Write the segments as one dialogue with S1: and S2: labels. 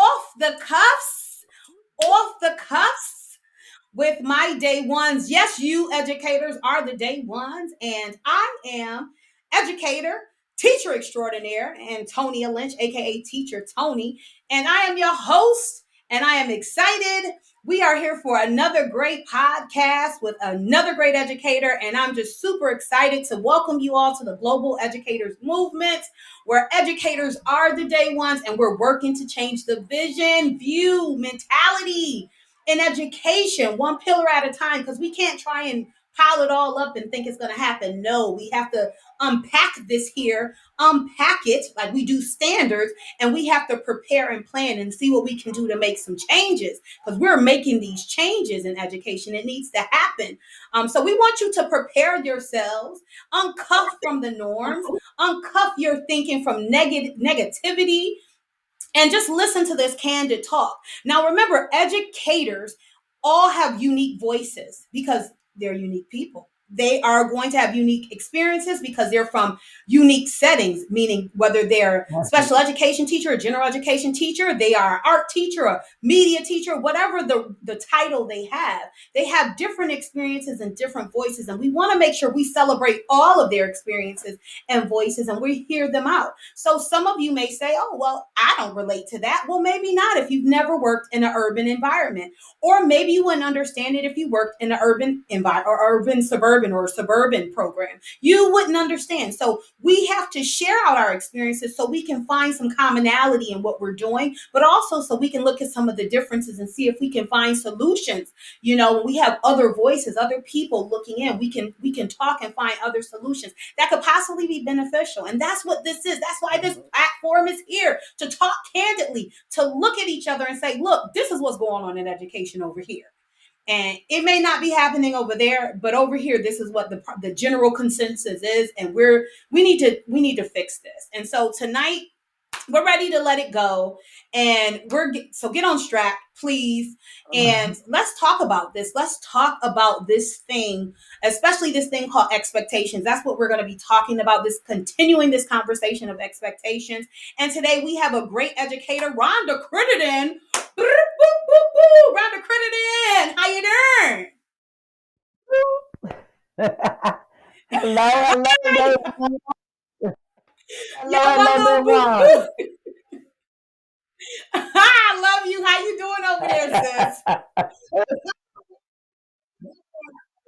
S1: off the cuffs, off the cuffs with my day ones. Yes, you educators are the day ones, and I am educator, teacher extraordinaire, Antonia Lynch, aka Teacher Tony, and I am your host, and I am excited. We are here for another great podcast with another great educator, and I'm just super excited to welcome you all to the Global Educators Movement, where educators are the day ones, and we're working to change the vision, view, mentality in education, one pillar at a time, because we can't try and pile it all up and think it's going to happen. No, we have to unpack this here, unpack it like we do standards, and we have to prepare and plan and see what we can do to make some changes because we're making these changes in education. It needs to happen. So we want you to prepare yourselves, uncuff from the norms, uncuff your thinking from negativity, and just listen to this candid talk. Now, remember, educators all have unique voices because they're unique people. They are going to have unique experiences because they're from unique settings, meaning whether they're special education teacher, a general education teacher, they are art teacher, a media teacher, whatever the title they have different experiences and different voices. And we want to make sure we celebrate all of their experiences and voices and we hear them out. So some of you may say, oh, well, I don't relate to that. Well, maybe not if you've never worked in an urban environment. Or maybe you wouldn't understand it if you worked in an urban environment or urban suburban or suburban program. You wouldn't understand. So we have to share out our experiences so we can find some commonality in what we're doing, but also so we can look at some of the differences and see if we can find solutions. You know, when we have other voices, other people looking in, we can talk and find other solutions that could possibly be beneficial. And that's what this is. That's why this platform is here, to talk candidly, to look at each other and say, look, this is what's going on in education over here. And it may not be happening over there, but over here, this is what the general consensus is. And we need to fix this. And so tonight, we're ready to let it go, and so get on track, please, and let's talk about this. Let's talk about this thing, especially this thing called expectations. That's what we're going to be talking about, this continuing this conversation of expectations. And today we have a great educator, Rhonda Crittendon. Rhonda Crittendon, how you doing?
S2: Hello, hello,
S1: Yo,
S2: hello,
S1: boo, boo. I love you. How you doing over there, sis?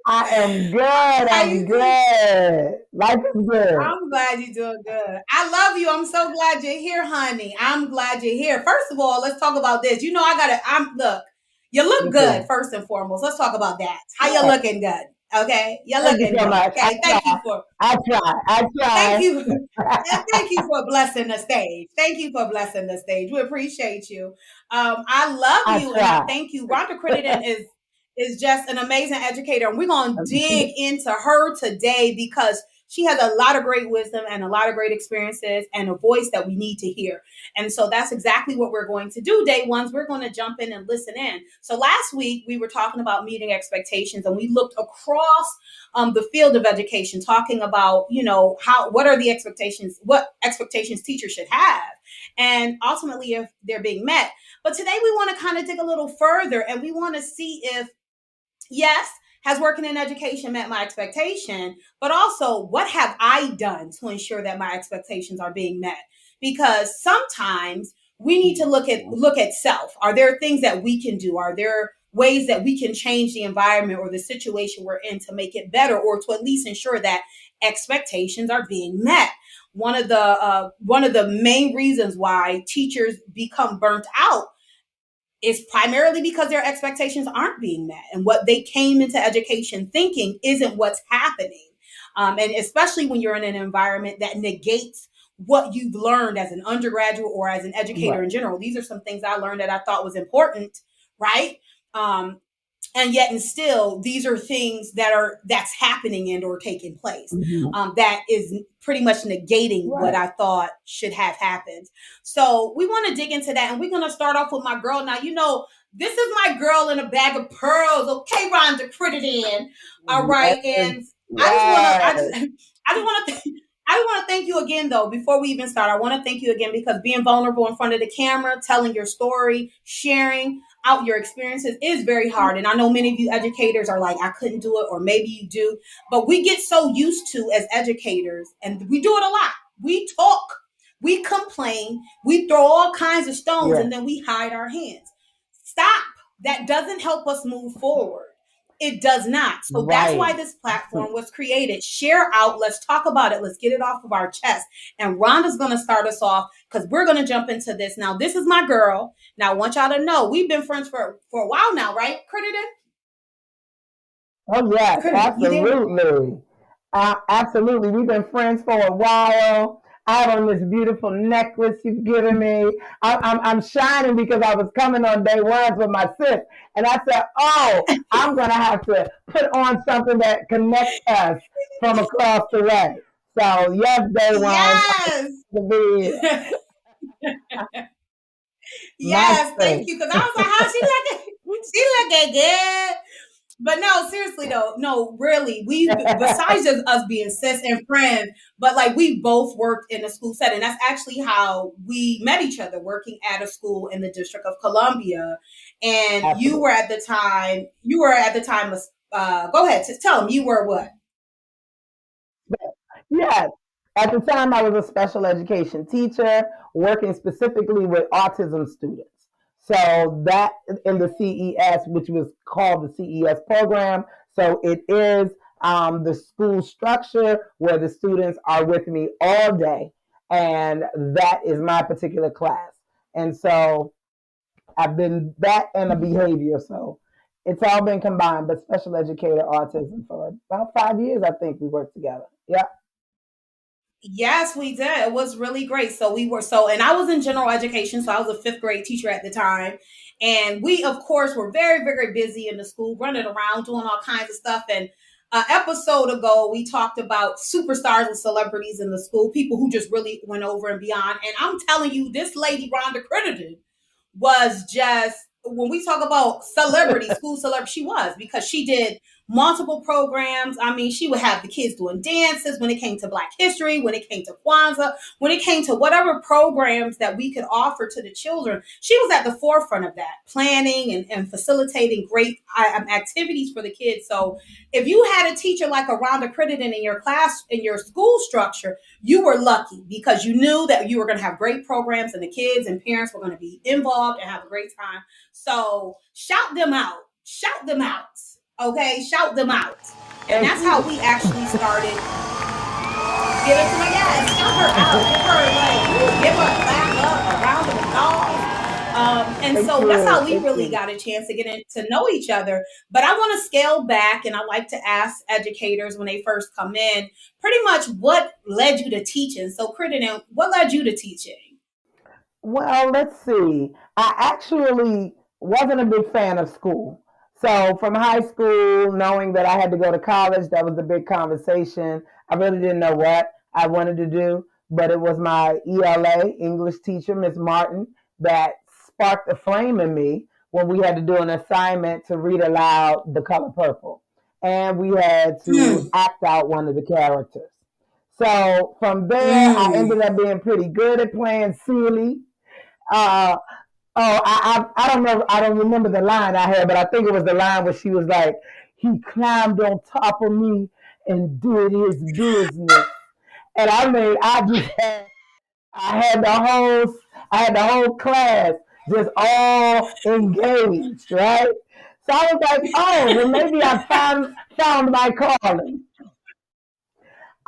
S2: I am good.
S1: How
S2: I'm
S1: you doing?
S2: good. Life is good.
S1: I'm glad you're doing good. I love you. I'm so glad you're here, honey. I'm glad you're here. First of all, let's talk about this. You know, look, you look good,
S2: Okay.
S1: first and foremost. Let's talk about that. How you
S2: Yeah.
S1: looking good? Okay. You're
S2: Thank you
S1: looking
S2: so
S1: good.
S2: much.
S1: Okay.
S2: I try. I
S1: Thank
S2: try.
S1: you. And thank you for blessing the stage. Thank you for blessing the stage. We appreciate you. I love
S2: I
S1: you and I
S2: try.
S1: thank you. Rhonda Crittenden is just an amazing educator. And we're going to dig into her today because she has a lot of great wisdom and a lot of great experiences and a voice that we need to hear. And so that's exactly what we're going to do. Day ones, we're going to jump in and listen in. So last week we were talking about meeting expectations and we looked across the field of education, talking about, what are the expectations, what expectations teachers should have, and ultimately if they're being met. But today we want to kind of dig a little further and we want to see if, yes, has working in education met my expectation, but also what have I done to ensure that my expectations are being met? Because sometimes we need to look at self. Are there things that we can do? Are there ways that we can change the environment or the situation we're in to make it better, or to at least ensure that expectations are being met? One of the main reasons why teachers become burnt out is primarily because their expectations aren't being met, and what they came into education thinking isn't what's happening. And especially when you're in an environment that negates what you've learned as an undergraduate or as an educator
S2: Right.
S1: in general. These are some things I learned that I thought was important, right? Um, and yet and still these are things that's happening and or taking place,
S2: Mhm.
S1: that is pretty much negating what
S2: Right.
S1: I thought should have happened. So we want to dig into that, and we're going to start off with my girl. Now, this is my girl in a bag of pearls. Okay, Rhonda, put it in. All right.
S2: Yes.
S1: And i just want to i
S2: Yes.
S1: just i just want to I want to thank you again, though. Before we even start, I want to thank you again because being vulnerable in front of the camera, telling your story, sharing out your experiences is very hard. And I know many of you educators are like, I couldn't do it, or maybe you do. But we get so used to as educators, and we do it a lot. We talk, we complain, we throw all kinds of stones,
S2: Yeah,
S1: and then we hide our hands. Stop. That doesn't help us move forward. It does not. So that's why
S2: right.
S1: this platform was created. Share out. Let's talk about it. Let's get it off of our chest. And Rhonda's going to start us off because we're going to jump into this. Now, this is my girl. Now, I want y'all to know we've been friends for a while now, right? Crittenden?
S2: Oh yes,
S1: Crittenden, you there?
S2: absolutely. Absolutely. We've been friends for a while. I have on this beautiful necklace you've given me. I'm shining because I was coming on day ones with my sis, and I said, "Oh, I'm gonna have to put on something that connects us from across the way." So yes, day ones,
S1: Yes.
S2: the video, my
S1: Yes. Thank
S2: sis.
S1: you. Because I was like, how she looking? She looking good. But no, seriously though, no, really, we besides just us being sis and friends, but like we both worked in a school setting. That's actually how we met each other, working at a school in the District of Columbia. And
S2: Absolutely.
S1: you were at the time. Go ahead, tell them you were what?
S2: Yes. At the time, I was a special education teacher working specifically with autism students. So that in the CES, which was called the CES program. So it is the school structure where the students are with me all day. And that is my particular class. And so I've been that and a behavior. So it's all been combined, but special educator autism for about 5 years, I think we worked together. Yeah.
S1: Yes, we did. It was really great. So we were so, and I was in general education, so I was a fifth grade teacher at the time. And we, of course, were very, very busy in the school, running around, doing all kinds of stuff. And an episode ago, we talked about superstars and celebrities in the school, people who just really went over and beyond. And I'm telling you, this lady, Rhonda Crittenden, was just when we talk about celebrity, school celebrity, she was because she did multiple programs. I mean, she would have the kids doing dances when it came to Black History, when it came to Kwanzaa, when it came to whatever programs that we could offer to the children. She was at the forefront of that, planning and facilitating great activities for the kids. So if you had a teacher like a Rhonda Crittenden in your class, in your school structure, you were lucky because you knew that you were going to have great programs and the kids and parents were going to be involved and have a great time. So shout them out. Shout them out. Okay, shout them out. And
S2: Thank
S1: that's how
S2: you.
S1: we actually started. Give it to my yes, shout her out. Give her like, give her a clap up, a round of applause. And
S2: Thank
S1: so that's
S2: you.
S1: how we
S2: Thank
S1: really
S2: you.
S1: got a chance to get in, to know each other. But I want to scale back, and I like to ask educators when they first come in, pretty much what led you to teaching. So, Crittenden, what led you to teaching?
S2: Well, let's see. I actually wasn't a big fan of school. So, from high school, knowing that I had to go to college, that was a big conversation. I really didn't know what I wanted to do, but it was my ELA, English teacher, Miss Martin, that sparked a flame in me when we had to do an assignment to read aloud The Color Purple. And we had to
S1: Mm,
S2: act out one of the characters. So from there, I
S1: mm,
S2: ended up being pretty good at playing silly. Uh, I don't know. I don't remember the line I had, but I think it was the line where she was like, "He climbed on top of me and did his business." And I mean, I had the whole, I had the whole class just all engaged, right? So I was like, "Oh, well, maybe I found my calling.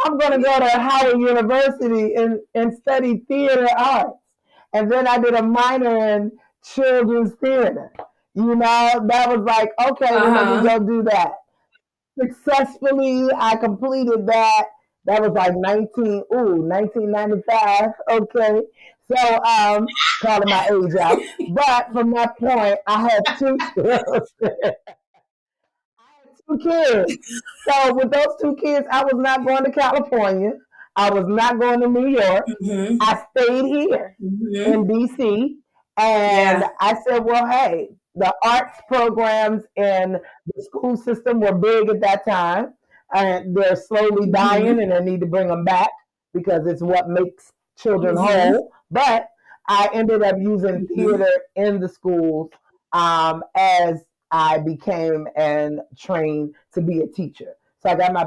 S2: I'm going to go to Howard University and study theater arts." And then I did a minor in children's theater. You know, that was like, okay,
S1: uh
S2: well, let me
S1: huh.
S2: go do that. Successfully, I completed that. That was like 1995. Okay. So, calling my age out. But from that point, I had two children. Two kids. So with those two kids, I was not going to California. I was not going to New York.
S1: Mm-hmm.
S2: I stayed here
S1: Mm-hmm.
S2: in DC. And
S1: Yeah.
S2: I said, well, hey, the arts programs in the school system were big at that time. And they're slowly dying
S1: Mm-hmm.
S2: and I need to bring them back. because it's what makes children
S1: Mm-hmm.
S2: whole. But I ended up using
S1: Mm-hmm.
S2: theater in the schools as I became and trained to be a teacher. So I got my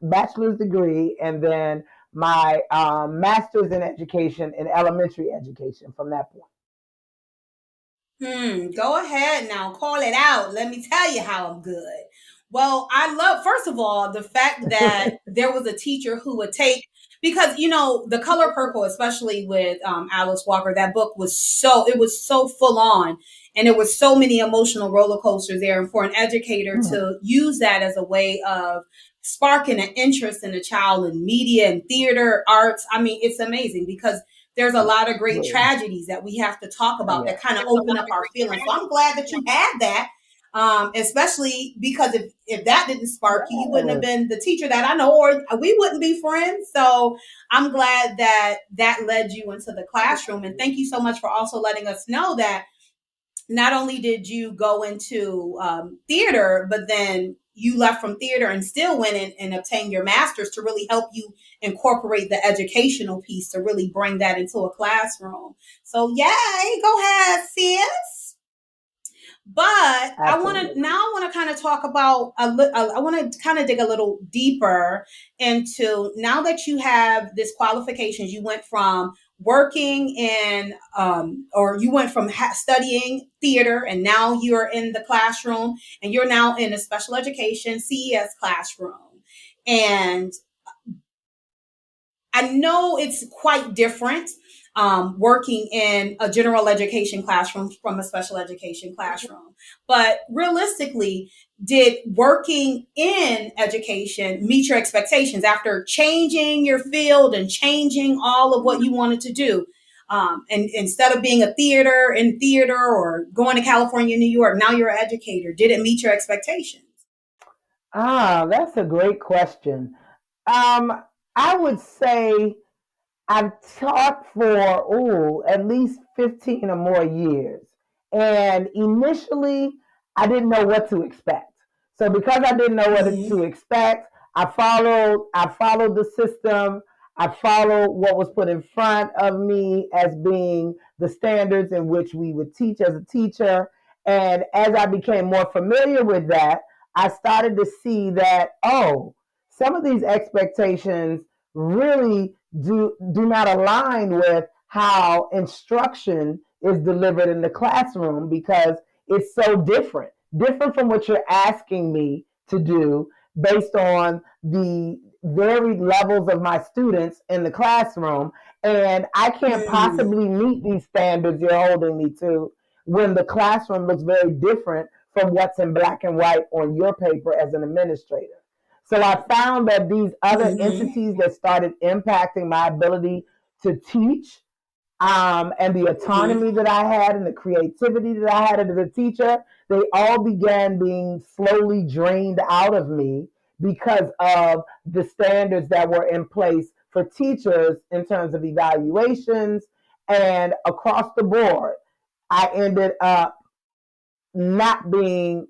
S2: bachelor's degree and then my master's in education in elementary education from that point.
S1: Go ahead now, call it out. Let me tell you how I'm good. Well, I love, first of all, the fact that there was a teacher who would take, because, The Color Purple, especially with Alice Walker, that book it was so full on. And there was so many emotional roller coasters there. And for an educator
S2: Hmm.
S1: to use that as a way of sparking an interest in a child in media and theater, arts, I mean, it's amazing because there's a lot of great
S2: Yeah.
S1: tragedies that we have to talk about
S2: Yeah.
S1: that kind of open up our feelings. So I'm glad that you had that, especially because if that didn't spark you, you wouldn't have
S2: Yes.
S1: been the teacher that I know, or we wouldn't be friends. So I'm glad that that led you into the classroom. And thank you so much for also letting us know that not only did you go into theater, but then you left from theater and still went in and obtained your master's to really help you incorporate the educational piece to really bring that into a classroom. So, yay, go ahead, sis. But
S2: Absolutely.
S1: I want to kind of talk about I want to kind of dig a little deeper into, now that you have this qualifications, you went from working in or you went from studying theater, and now you're in the classroom, and you're now in a special education CES classroom. And I know it's quite different working in a general education classroom from a special education classroom. But realistically, did working in education meet your expectations after changing your field and changing all of what you wanted to do? And instead of being a theater or going to California, New York, now you're an educator. Did it meet your expectations?
S2: That's a great question. Um, I would say I've taught for at least 15 or more years. And initially I didn't know what to expect. So because I didn't know what
S1: Mm-hmm.
S2: to expect, I followed the system. I followed what was put in front of me as being the standards in which we would teach as a teacher. And as I became more familiar with that, I started to see that, some of these expectations really do not align with how instruction is delivered in the classroom because it's so different from what you're asking me to do based on the varied levels of my students in the classroom. And I can't
S1: Mm-hmm.
S2: possibly meet these standards you're holding me to when the classroom looks very different from what's in black and white on your paper as an administrator. So I found that these other
S1: Mm-hmm.
S2: entities that started impacting my ability to teach, and the
S1: Mm-hmm.
S2: autonomy that I had and the creativity that I had as a teacher, they all began being slowly drained out of me because of the standards that were in place for teachers in terms of evaluations and across the board. I ended up not being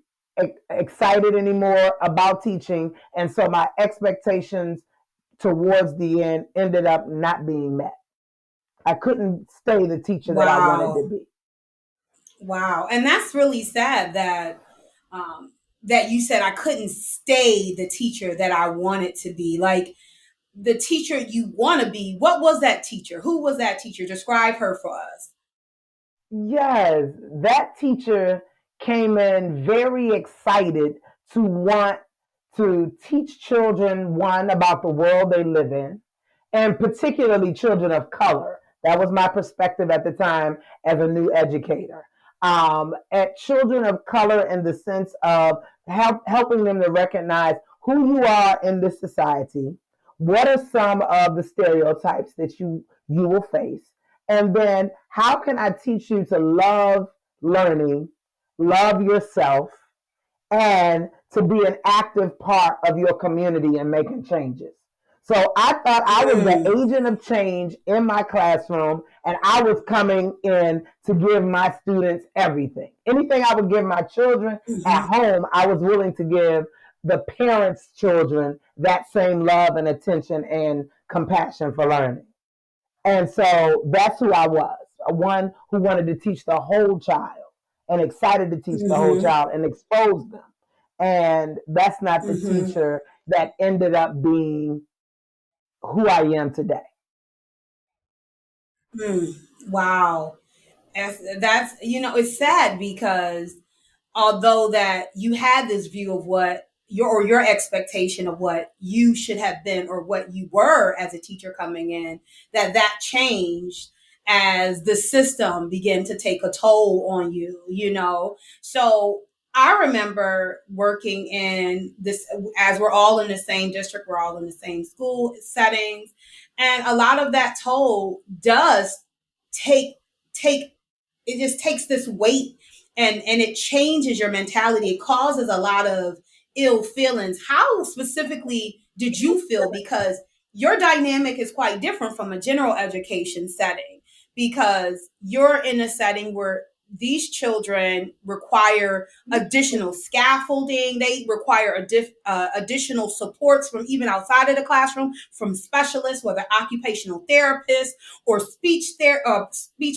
S2: excited anymore about teaching. And so my expectations towards the end ended up not being met. I couldn't stay the teacher that I wanted to
S1: Wow.
S2: be.
S1: Wow. And that's really sad that you said I couldn't stay the teacher that I wanted to be. Like, the teacher you want to be. What was that teacher? Who was that teacher? Describe her for us.
S2: Yes, that teacher came in very excited to want to teach children, one, about the world they live in, and particularly children of color. That was my perspective at the time as a new educator. At children of color in the sense of helping them to recognize who you are in this society, what are some of the stereotypes that you will face, and then how can I teach you to love learning, love yourself, and to be an active part of your community and making changes. So I thought I was the
S1: Mm,
S2: agent of change in my classroom, and I was coming in to give my students everything. Anything I would give my children at
S1: hmm.
S2: home, I was willing to give the parents' children that same love and attention and compassion for learning. And so that's who I was, one who wanted to teach the whole child and excited to teach the whole
S1: Mm-hmm.
S2: child and expose them. And that's not the
S1: Mm-hmm.
S2: teacher that ended up being who I am today.
S1: Mm. Wow. That's, it's sad because although that you had this view of what your expectation of what you should have been or what you were as a teacher coming in, that changed as the system began to take a toll on you. So I remember working in this, as we're all in the same district, we're all in the same school settings, and a lot of that toll does take it just takes this weight, and it changes your mentality. It causes a lot of ill feelings. How specifically did you feel? Because your dynamic is quite different from a general education setting, because you're in a setting where these children require additional scaffolding. They require additional supports from even outside of the classroom, from specialists, whether occupational therapists or speech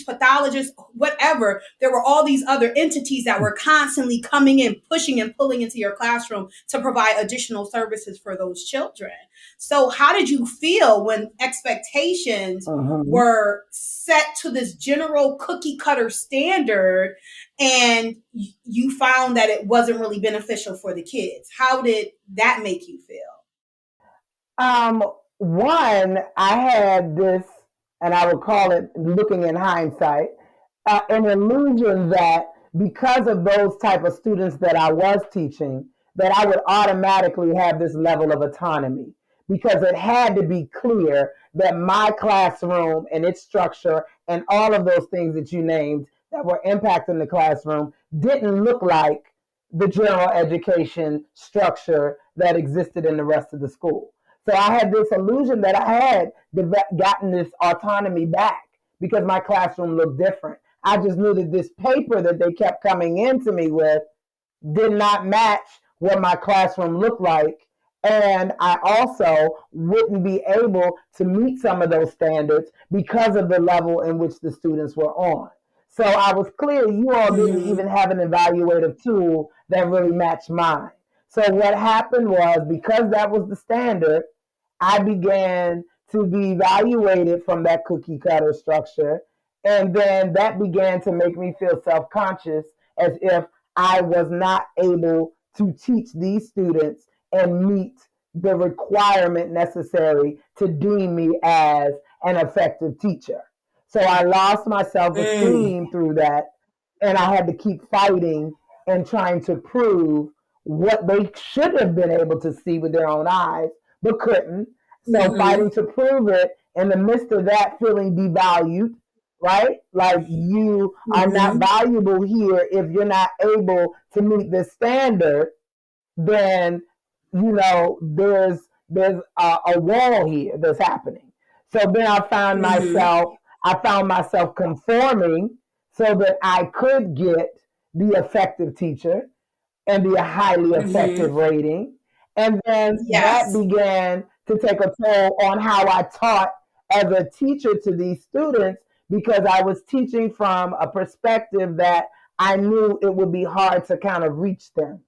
S1: pathologists, whatever. There were all these other entities that were constantly coming in, pushing and pulling into your classroom to provide additional services for those children. So, how did you feel when expectations
S2: Mm-hmm.
S1: were set to this general cookie cutter standard, and you found that it wasn't really beneficial for the kids? How did that make you feel?
S2: Um, One, I had this, and I would call it, looking in hindsight, an illusion that because of those type of students that I was teaching, that I would automatically have this level of autonomy, because it had to be clear that my classroom and its structure and all of those things that you named that were impacting the classroom didn't look like the general education structure that existed in the rest of the school. So I had this illusion that I had gotten this autonomy back because my classroom looked different. I just knew that this paper that they kept coming into me with did not match what my classroom looked like. And I also wouldn't be able to meet some of those standards because of the level in which the students were on. So I was clear you all didn't
S1: Mm-hmm.
S2: even have an evaluative tool that really matched mine. So what happened was, because that was the standard, I began to be evaluated from that cookie cutter structure. And then that began to make me feel self conscious, as if I was not able to teach these students and meet the requirement necessary to deem me as an effective teacher. So I lost my self
S1: Mm.
S2: esteem through that, and I had to keep fighting and trying to prove what they should have been able to see with their own eyes, but couldn't. So
S1: Mm-hmm.
S2: fighting to prove it, in the midst of that, feeling devalued, right? Like you are not
S1: Mm-hmm.
S2: valuable here if you're not able to meet this standard. Then there's a wall here that's happening. So then
S1: Mm-hmm.
S2: I found myself conforming so that I could get the effective teacher and the highly effective
S1: Mm-hmm.
S2: rating. And then that
S1: Yes.
S2: began to take a toll on how I taught as a teacher to these students, because I was teaching from a perspective that I knew it would be hard to kind of reach them.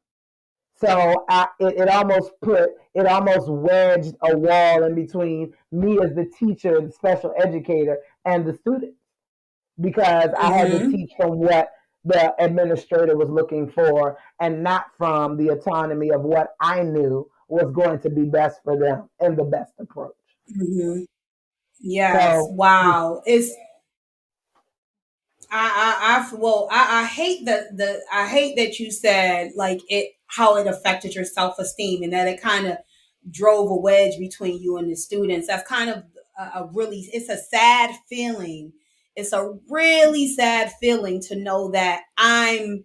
S2: So it almost wedged a wall in between me as the teacher, the special educator, and the students, because I had to
S1: Mm-hmm.
S2: teach from what the administrator was looking for and not from the autonomy of what I knew was going to be best for them and the best approach.
S1: Mm-hmm. Yes.
S2: So,
S1: Wow. It's I hate I hate that you said like it how it affected your self esteem, and that it kind of drove a wedge between you and the students. That's kind of a really, it's a sad feeling. It's a really sad feeling to know that I'm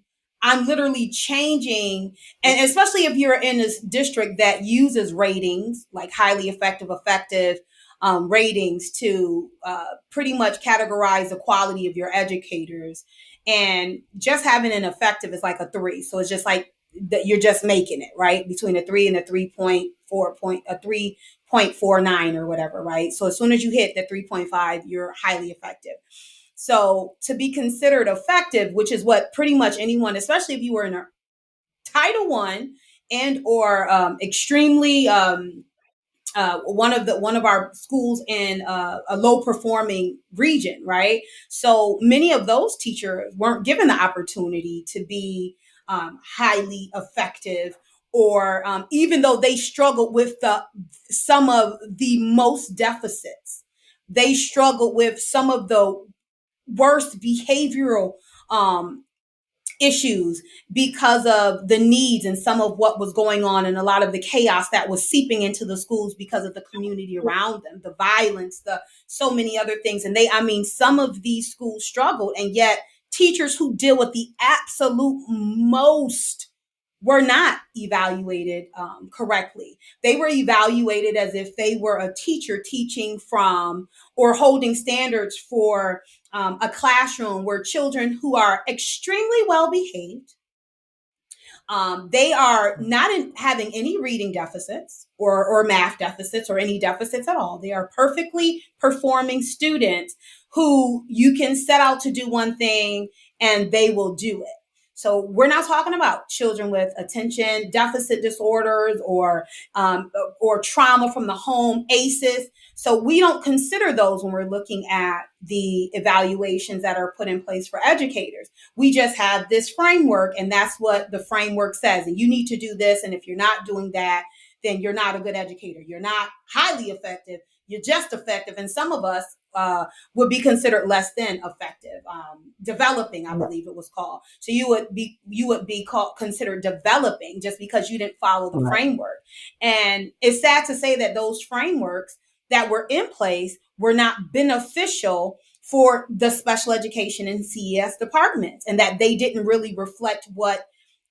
S1: literally changing, and especially if you're in this district that uses ratings like highly effective ratings to pretty much categorize the quality of your educators. And just having an effective is like a three. So it's just like that you're just making it right between a three and a 3.4 point, a 3 0.49 or whatever, right? So as soon as you hit the 3.5, you're highly effective. So to be considered effective, which is what pretty much anyone, especially if you were in a Title One and or extremely one of our schools in a low performing region, right? So many of those teachers weren't given the opportunity to be highly effective, or even though they struggled with some of the most deficits, they struggled with some of the worst behavioral um, issues because of the needs and some of what was going on and a lot of the chaos that was seeping into the schools because of the community around them, the violence, the so many other things. And I mean, some of these schools struggled, and yet teachers who deal with the absolute most were not evaluated correctly. They were evaluated as if they were a teacher teaching from or holding standards for a classroom where children who are extremely well behaved, they are not having any reading deficits or math deficits or any deficits at all. They are perfectly performing students who you can set out to do one thing and they will do it. So we're not talking about children with attention deficit disorders or trauma from the home, ACEs. So we don't consider those when we're looking at the evaluations that are put in place for educators. We just have this framework, and that's what the framework says. And you need to do this. And if you're not doing that, then you're not a good educator. You're not highly effective. You're just effective. And some of us would be considered less than effective. Developing, I believe it was called. So you would be called considered developing just because you didn't follow the
S2: Right.
S1: framework. And it's sad to say that those frameworks that were in place were not beneficial for the special education and CES departments, and that they didn't really reflect what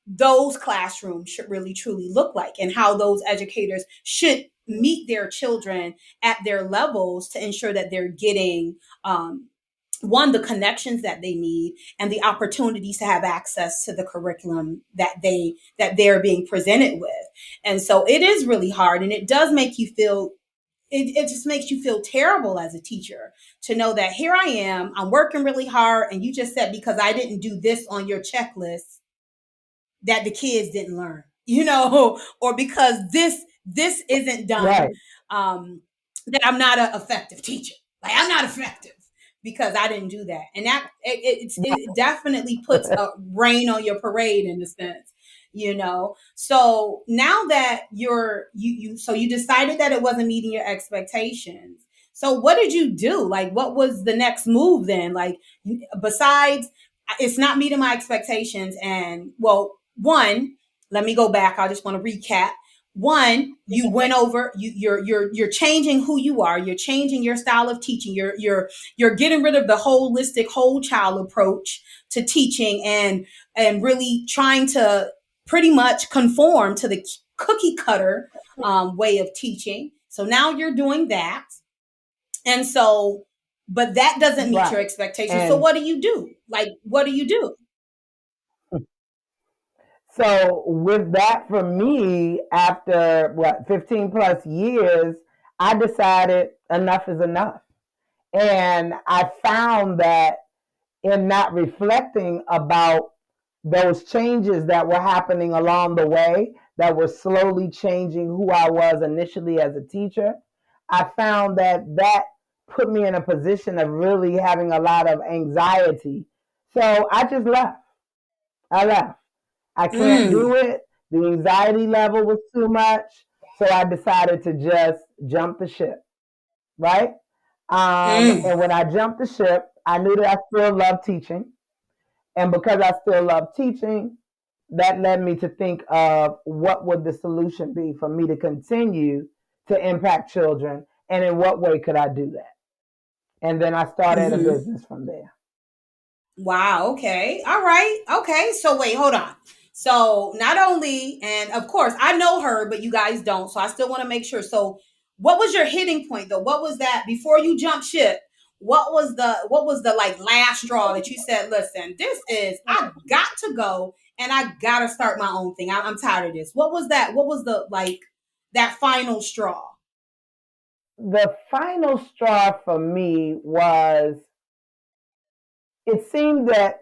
S1: those classrooms should really truly look like and how those educators should meet their children at their levels to ensure that they're getting one, the connections that they need and the opportunities to have access to the curriculum that they're being presented with. And so it is really hard, and it does make you feel it just makes you feel terrible as a teacher to know that here I am, I'm working really hard, and you just said because I didn't do this on your checklist that the kids didn't learn, or because this isn't done,
S2: Right.
S1: that I'm not an effective teacher. Like I'm not effective because I didn't do that, and that it definitely puts a rain on your parade in a sense. So now that you decided that it wasn't meeting your expectations, so what did you do? Like what was the next move then? Like besides it's not meeting my expectations, and well, one, let me go back, I just want to recap. One, you went over you're changing who you are, you're changing your style of teaching, you're getting rid of the holistic whole child approach to teaching, and really trying to pretty much conform to the cookie cutter way of teaching. So now you're doing that. And so, but that doesn't meet your
S2: Right.
S1: expectations. So
S2: And
S1: what do you do? Like, what do you do?
S2: so with that for me, after what, 15 plus years, I decided enough is enough. And I found that in not reflecting about those changes that were happening along the way, that were slowly changing who I was initially as a teacher, I found that put me in a position of really having a lot of anxiety. So I just left. I left. I can't do
S1: Mm,
S2: it. The anxiety level was too much. So I decided to just jump the ship, right?
S1: mm,
S2: And when I jumped the ship, I knew that I still loved teaching. And because I still love teaching, that led me to think of what would the solution be for me to continue to impact children, and in what way could I do that? And then I started a
S1: hmm.
S2: business from there.
S1: Wow. Okay. All right. Okay. So wait, hold on. So not only, and of course, I know her, but you guys don't. So I still want to make sure. So, what was your hitting point though? What was that before you jumped ship? What was the like last straw that you said, listen, I got to go and I gotta start my own thing. I'm tired of this. What was that? What was the like that final straw?
S2: the final straw for me was it seemed that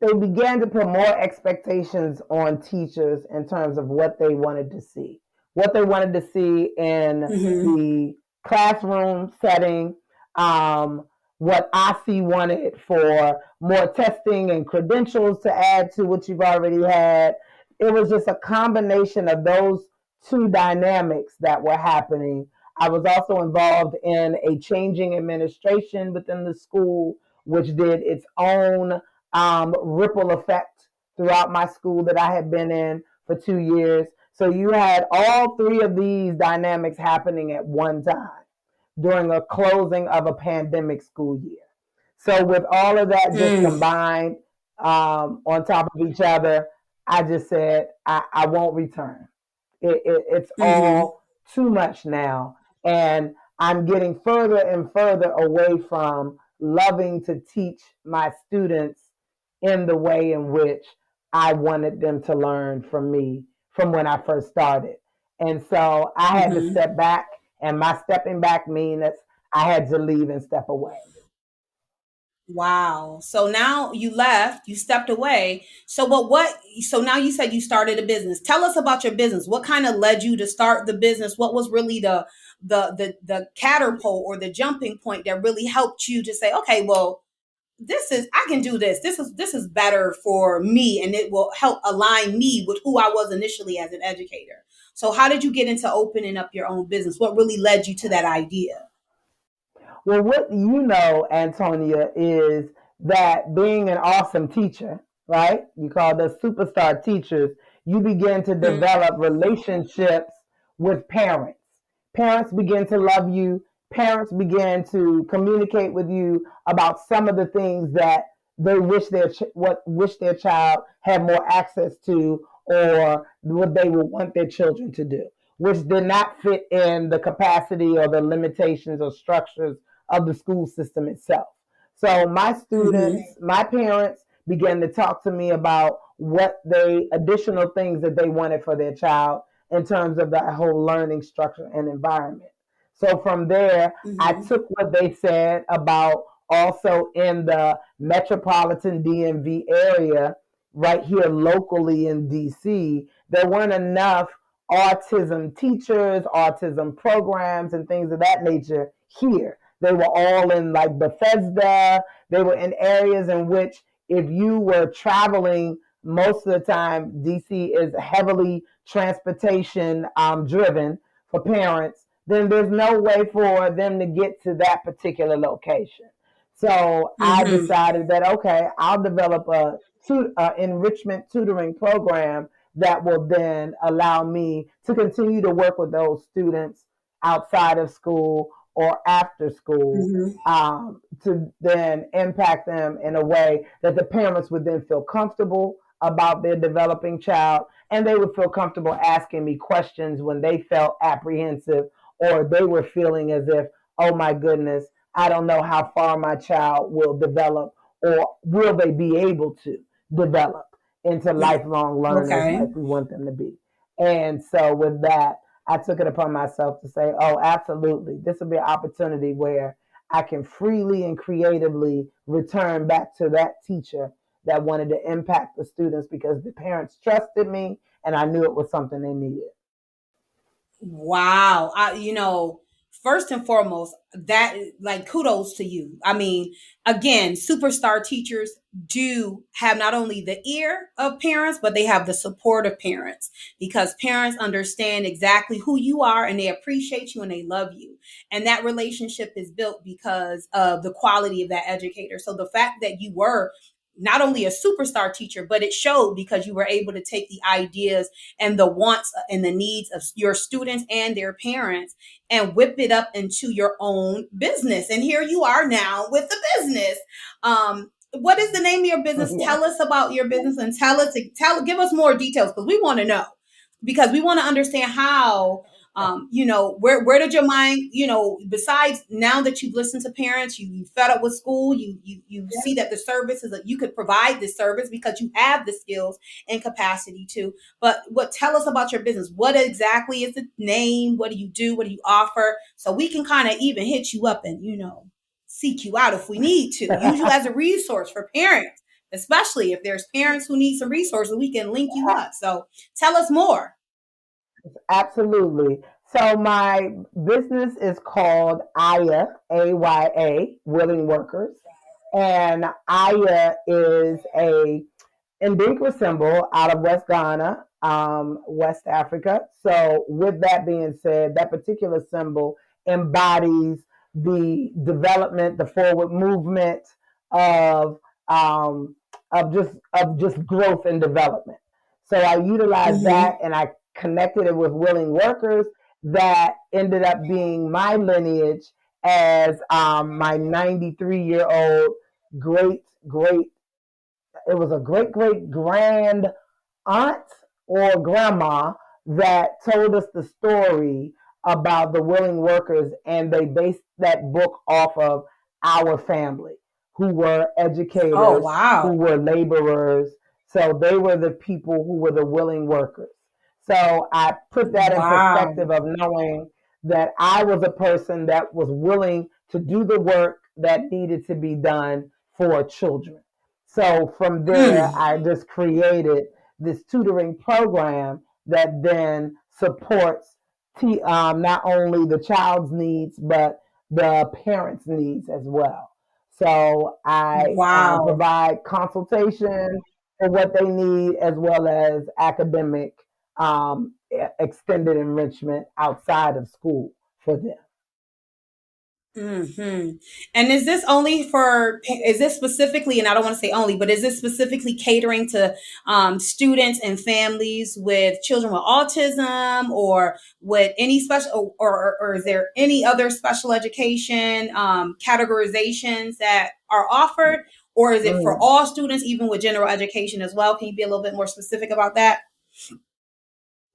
S2: they began to put more expectations on teachers in terms of what they wanted to see, what they wanted to see in
S1: Mm-hmm.
S2: the classroom setting, what IC wanted for more testing and credentials to add to what you've already had. It was just a combination of those two dynamics that were happening. I was also involved in a changing administration within the school, which did its own ripple effect throughout my school that I had been in for 2 years. So you had all three of these dynamics happening at one time during a closing of a pandemic school year. So with all of that just
S1: Mm,
S2: combined on top of each other, I just said I won't return. It's
S1: mm-hmm.
S2: all too much now, and I'm getting further and further away from loving to teach my students in the way in which I wanted them to learn from me from when I first started. And so I had to
S1: Mm-hmm.
S2: step back, and my stepping back means that I had to leave and step away.
S1: Wow. So now you left, you stepped away. So so now you said you started a business. Tell us about your business. What kind of led you to start the business? What was really the catapult or the jumping point that really helped you to say, okay, well, I can do this. This is better for me and it will help align me with who I was initially as an educator. So how did you get into opening up your own business? What really led you to that idea?
S2: Well, what you know, Antonia, is that being an awesome teacher, right? You call the superstar teachers, you begin to develop relationships with parents. Parents begin to love you. Parents begin to communicate with you about some of the things that they wish their child had more access to, or what they would want their children to do, which did not fit in the capacity or the limitations or structures of the school system itself. So my
S1: Mm-hmm.
S2: students, my parents began to talk to me about what they additional things that they wanted for their child in terms of that whole learning structure and environment. So from there, I
S1: Mm-hmm.
S2: took what they said about also in the metropolitan DMV area, right here locally in DC, there weren't enough autism teachers, autism programs, and things of that nature here. They were all in like Bethesda. They were in areas in which, if you were traveling, most of the time, DC is heavily transportation driven for parents. Then there's no way for them to get to that particular location. So I
S1: Mm-hmm.
S2: decided that, okay, I'll develop a enrichment tutoring program that will then allow me to continue to work with those students outside of school or after school,
S1: Mm-hmm.
S2: to then impact them in a way that the parents would then feel comfortable about their developing child, and they would feel comfortable asking me questions when they felt apprehensive or they were feeling as if, oh my goodness, I don't know how far my child will develop, or will they be able to develop into lifelong learners
S1: Okay.
S2: like we want them to be. And so with that, I took it upon myself to say, oh, absolutely, this will be an opportunity where I can freely and creatively return back to that teacher that wanted to impact the students because the parents trusted me and I knew it was something they needed.
S1: Wow. First and foremost, that like kudos to you. I mean, again, superstar teachers do have not only the ear of parents, but they have the support of parents because parents understand exactly who you are and they appreciate you and they love you. And that relationship is built because of the quality of that educator. So the fact that you were not only a superstar teacher, but it showed because you were able to take the ideas and the wants and the needs of your students and their parents and whip it up into your own business. And here you are now with the business. What is the name of your business?
S2: Yeah.
S1: Tell us about your business and give us more details because we want to know, because we want to understand how. Where did your mind, besides now that you've listened to parents, you fed up with school, you see that the service is that you could provide this service because you have the skills and capacity to. But what tell us about your business? What exactly is the name? What do you do? What do you offer? So we can kind of even hit you up and seek you out if we need to. Use you as a resource for parents, especially if there's parents who need some resources. We can link you up. So tell us more.
S2: Absolutely. So my business is called Aya, AYA, Willing Workers. And Aya is a Indigenous symbol out of West Ghana, West Africa. So, with that being said, that particular symbol embodies the development, the forward movement of um, of just growth and development. So, I utilized
S1: Mm-hmm.
S2: that, and I connected it with willing workers. That ended up being my lineage as my 93-year-old great great it was a great great grand aunt or grandma that told us the story about the willing workers, and they based that book off of our family, who were
S1: Oh,
S2: educators, who
S1: wow.
S2: were laborers. So they were the people who were the willing workers. So I put that in
S1: Wow.
S2: perspective of knowing that I was a person that was willing to do the work that needed to be done for children. So from there,
S1: Mm.
S2: I just created this tutoring program that then supports not only the child's needs but the parents' needs as well. So I
S1: Wow.
S2: provide consultation for what they need as well as academic extended enrichment outside of school for them.
S1: Hmm. And is this specifically, and I don't want to say only, but is this specifically catering to students and families with children with autism or with any special, or is there any other special education categorizations that are offered? Or is it for
S2: Mm.
S1: all students, even with general education as well? Can you be a little bit more specific about that?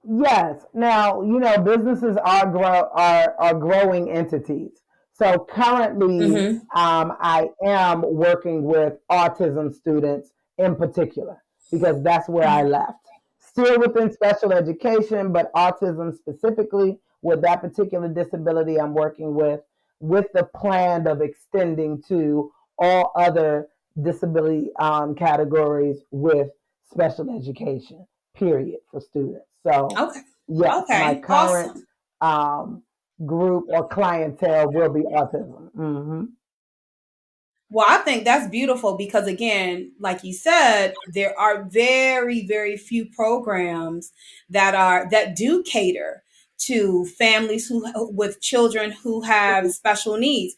S2: Yes. Now, businesses are growing entities. So currently,
S1: Mm-hmm.
S2: I am working with autism students in particular because that's where I left. Still within special education, but autism specifically with that particular disability I'm working with the plan of extending to all other disability categories with special education period for students. So,
S1: Okay.
S2: yes, my
S1: Okay.
S2: current
S1: Awesome.
S2: um, group or clientele will be autism. Hmm.
S1: Well, I think that's beautiful because, again, like you said, there are very, very few programs that do cater to families who with children who have special needs.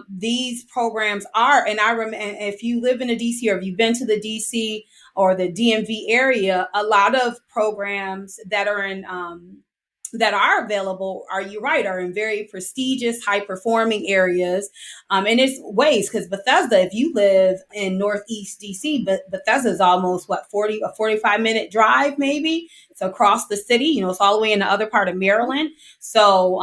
S1: These programs are, and I remember, if you live in the DC or if you've been to the DC or the DMV area, a lot of programs that are available are, you right, are in very prestigious, high performing areas, and it's ways because Bethesda, if you live in Northeast DC, but Bethesda is almost what 45-minute drive, maybe. It's across the city. It's all the way in the other part of Maryland. So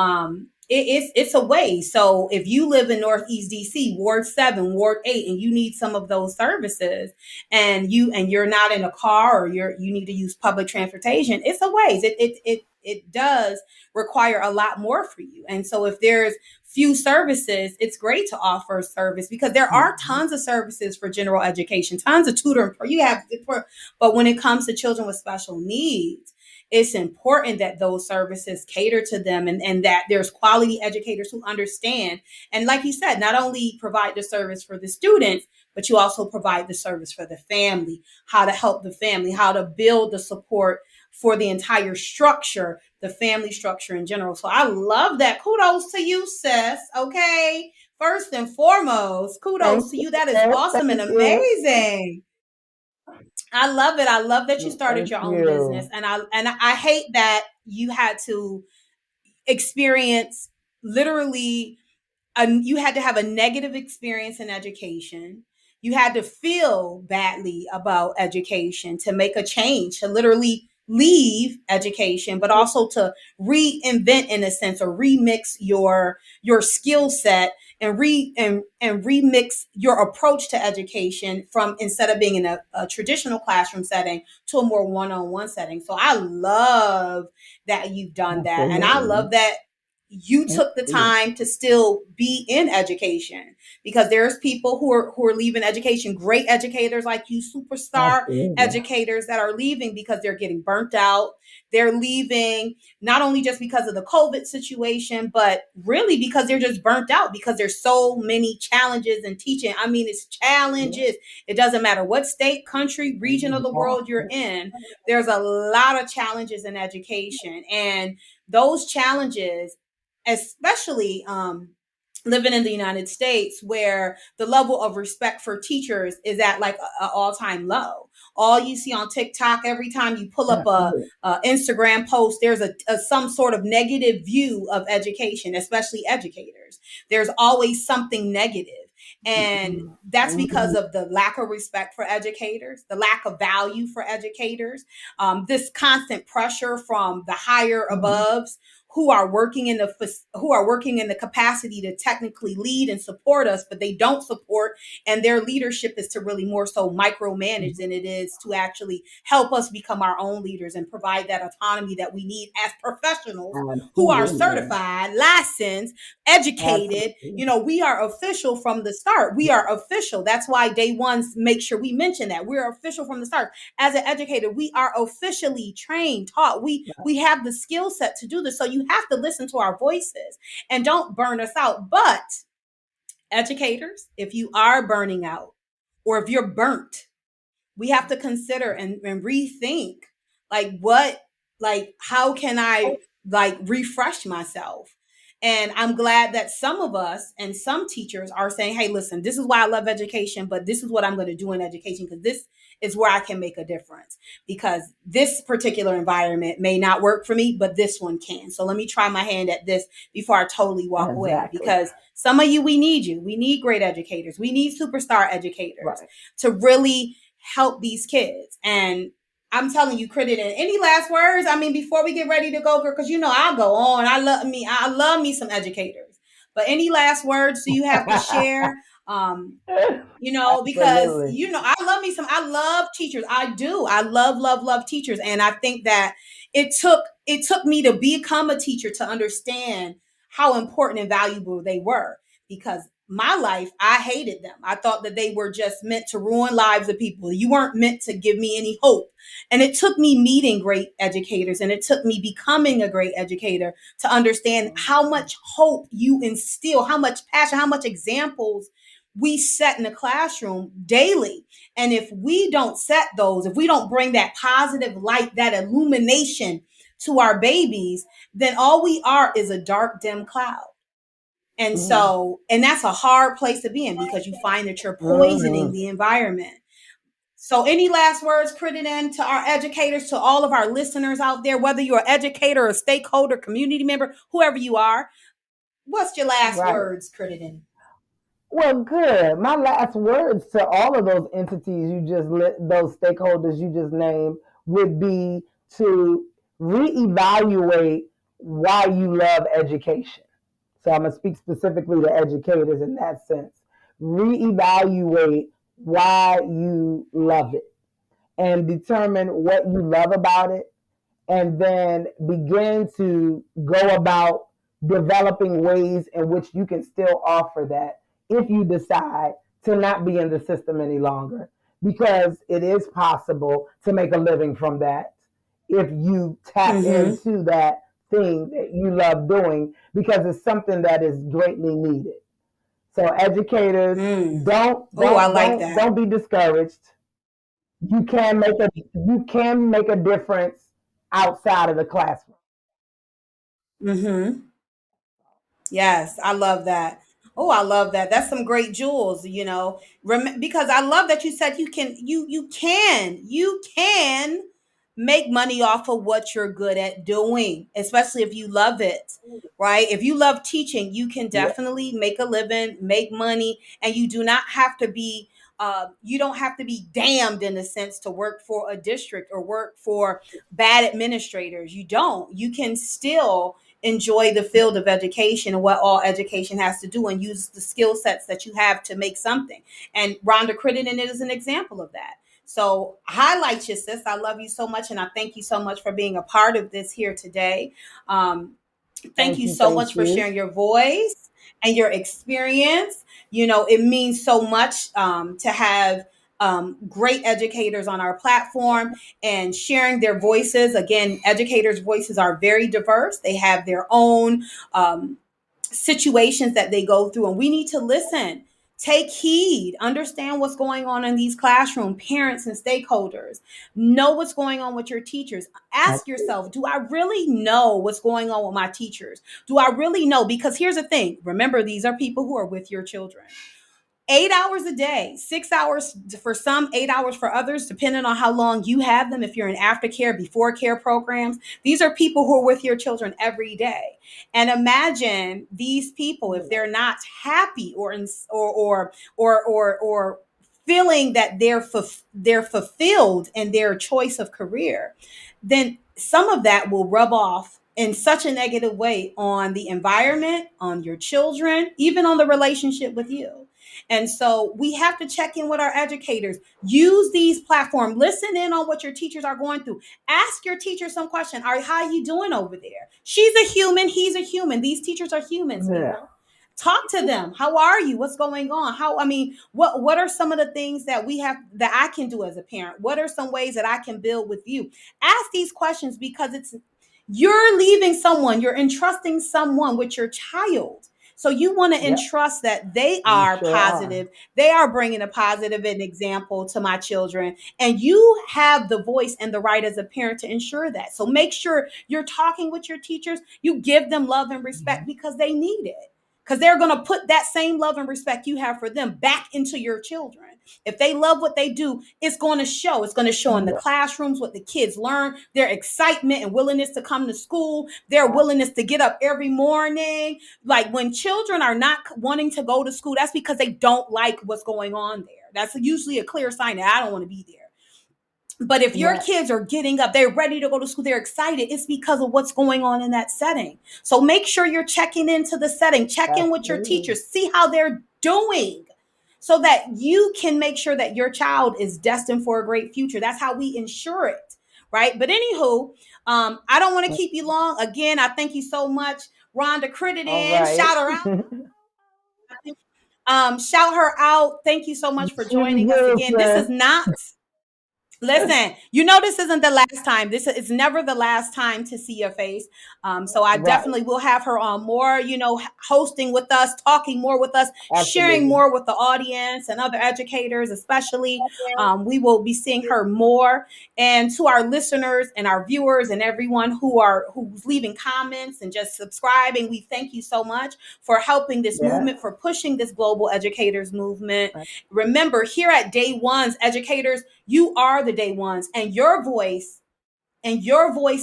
S1: it's a way. So if you live in Northeast DC, Ward 7, Ward 8, and you need some of those services, and you're not in a car or you need to use public transportation, it's a ways. It does require a lot more for you. And so if there's few services, it's great to offer service because there are tons of services for general education, tons of tutoring. But when it comes to children with special needs, it's important that those services cater to them, and that there's quality educators who understand. And like you said, not only provide the service for the students, but you also provide the service for the family, how to help the family, how to build the support for the entire structure, the family structure in general. So I love that. Kudos to you, sis. Okay. First and foremost,
S2: Thank
S1: kudos to
S2: you.
S1: you. That is
S2: Yes,
S1: awesome and
S2: thank you.
S1: amazing. I love it. I love that you started
S2: Thank
S1: your own business.
S2: you.
S1: And I hate that you had to experience literally you had to have a negative experience in education. You had to feel badly about education to make a change, to literally leave education, but also to reinvent in a sense, or remix your skill set, and remix your approach to education, from instead of being in a traditional classroom setting to a more one-on-one setting. So I love that you've done that, and I
S2: Absolutely.
S1: love that you
S2: Thank
S1: took the
S2: you.
S1: time to still be in education, because there's people who are leaving education, great educators like you, superstar
S2: Absolutely.
S1: educators that are leaving because they're getting burnt out. They're leaving not only just because of the COVID situation, but really because they're just burnt out, because there's so many challenges in teaching. I mean, it's
S2: Yeah.
S1: challenges. It doesn't matter what state, country, region of the world you're in. There's a lot of challenges in education, and those challenges, especially living in the United States, where the level of respect for teachers is at like an all-time low. All you see on TikTok, every time you pull up
S2: Absolutely.
S1: a Instagram post, there's a some sort of negative view of education, especially educators. There's always something negative. And that's because
S2: Mhm.
S1: of the lack of respect for educators, the lack of value for educators, this constant pressure from the higher
S2: Mhm.
S1: aboves, who are working in the capacity to technically lead and support us, but they don't support, and their leadership is to really more so micromanage than it is to actually help us become our own leaders and provide that autonomy that we need as professionals who are
S2: Absolutely.
S1: certified, licensed, educated.
S2: Absolutely.
S1: We are official from the start. We are official. That's why day ones make sure we mention that we're official from the start. As an educator, we are officially trained, taught. We have the skill set to do this. So you have to listen to our voices and don't burn us out. But educators, if you are burning out, or if you're burnt, we have to consider and rethink, like, what, like, how can I, like, refresh myself. And I'm glad that some of us and some teachers are saying, hey, listen, this is why I love education, but this is what I'm going to do in education, because this is where I can make a difference, because this particular environment may not work for me, but this one can. So let me try my hand at this before I totally walk away,
S2: Exactly.
S1: because some of you, we need you, we need great educators, we need superstar educators
S2: Right.
S1: to really help these kids. And I'm telling you, Crittendon, any last words? I mean, before we get ready to go, because I'll go on. I love me some educators. But any last words do you have to share? Because
S2: Absolutely.
S1: I love teachers. I do. I love teachers. And I think that it took me to become a teacher to understand how important and valuable they were. Because my life, I hated them. I thought that they were just meant to ruin lives of people. You weren't meant to give me any hope. And it took me meeting great educators, and it took me becoming a great educator to understand how much hope you instill, how much passion, how much examples we set in the classroom daily. And if we don't set those, if we don't bring that positive light, that illumination to our babies, then all we are is a dark, dim cloud. And
S2: Mhm.
S1: so, and that's a hard place to be in, because you find that you're poisoning
S2: Mhm.
S1: the environment. So, any last words, Crittenden, to our educators, to all of our listeners out there, whether you're an educator, a stakeholder, community member, whoever you are? What's your last
S2: Right.
S1: words, Crittenden?
S2: Well, good. My last words to all of those entities you just those stakeholders you just named would be to reevaluate why you love education. So I'm going to speak specifically to educators in that sense. Reevaluate why you love it and determine what you love about it, and then begin to go about developing ways in which you can still offer that if you decide to not be in the system any longer. Because it is possible to make a living from that if you tap
S1: Mm-hmm.
S2: into that thing that you love doing, because it's something that is greatly needed. So educators,
S1: Mm.
S2: don't
S1: Oh, I
S2: don't
S1: like
S2: don't
S1: that.
S2: don't be discouraged. You can make a difference outside of the classroom.
S1: Mm-hmm. Yes, I love that. Oh, I love that. That's some great jewels, because I love that you said you can make money off of what you're good at doing, especially if you love it, right? If you love teaching, you can
S2: Yeah.
S1: definitely make a living, make money, and you do not have to be You don't have to be damned in a sense to work for a district or work for bad administrators. You don't. You can still enjoy the field of education and what all education has to do and use the skill sets that you have to make something. And Rhonda Crittendon is an example of that. So highlight your sis. I love you so much, and I thank you so much for being a part of this here today. Um, Thank
S2: Thank
S1: you
S2: you,
S1: so
S2: thank
S1: much for
S2: you.
S1: sharing your voice and your experience. It means so much to have great educators on our platform and sharing their voices. Again, educators' voices are very diverse, they have their own situations that they go through, and we need to listen. Take heed, understand what's going on in these classrooms, parents and stakeholders. Know what's going on with your teachers. Ask yourself, do I really know what's going on with my teachers? Do I really know? Because here's the thing, remember, these are people who are with your children. 8 hours a day, 6 hours for some, 8 hours for others, depending on how long you have them. If you're in aftercare, before care programs, these are people who are with your children every day. And imagine these people, if they're not happy or feeling that they're fulfilled in their choice of career, then some of that will rub off in such a negative way on the environment, on your children, even on the relationship with you. And so we have to check in with our educators. Use these platforms. Listen in on what your teachers are going through. Ask your teacher some question. How are you doing over there? She's a human. He's a human. These teachers are humans,
S2: Yeah,
S1: people. Talk to them. How are you? What's going on? What are some of the things that we have that I can do as a parent? What are some ways that I can build with you? Ask these questions because you're leaving someone, you're entrusting someone with your child. So you want to
S2: yep,
S1: entrust that they
S2: we
S1: are
S2: sure are.
S1: positive. They are bringing a positive an example to my children. And you have the voice and the right as a parent to ensure that. So make sure you're talking with your teachers. You give them love and respect
S2: Mhm.
S1: because they need it. Because they're going to put that same love and respect you have for them back into your children. If they love what they do, it's going to show. It's going to show in the
S2: Yeah,
S1: classrooms what the kids learn, their excitement and willingness to come to school, their
S2: yeah,
S1: willingness to get up every morning. Like when children are not wanting to go to school, that's because they don't like what's going on there. That's usually a clear sign that I don't want to be there. But if your
S2: right.
S1: kids are getting up, they're ready to go to school, they're excited, it's because of what's going on in that setting. So make sure you're checking into the setting, check in with your
S2: Absolutely.
S1: teachers, see how they're doing so that you can make sure that your child is destined for a great future. That's how we ensure it, right? But anywho, I don't want to keep you long. Again, I thank you so much, Rhonda
S2: All
S1: Crittenden.
S2: right.
S1: Shout her out. Shout her out. Thank you so much for
S2: She
S1: joining us
S2: will,
S1: again. This is
S2: sis.
S1: not Listen, this isn't the last time. This is never the last time to see your face. So I
S2: Right.
S1: definitely will have her on more, hosting with us, talking more with us, sharing
S2: Absolutely.
S1: more with the audience and other educators, especially. We will be seeing her more. And to our listeners and our viewers and everyone who's leaving comments and just subscribing, we thank you so much for helping this
S2: Yes.
S1: movement, for pushing this global educators movement. Remember, here at Day One's educators, you are the day ones, and your voice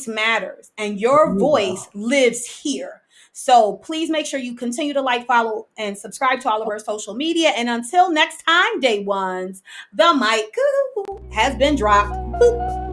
S1: matters, and your
S2: You
S1: voice
S2: go.
S1: lives here. So please make sure you continue to like, follow, and subscribe to all of our social media. And until next time, day ones, the mic has been dropped. Boop.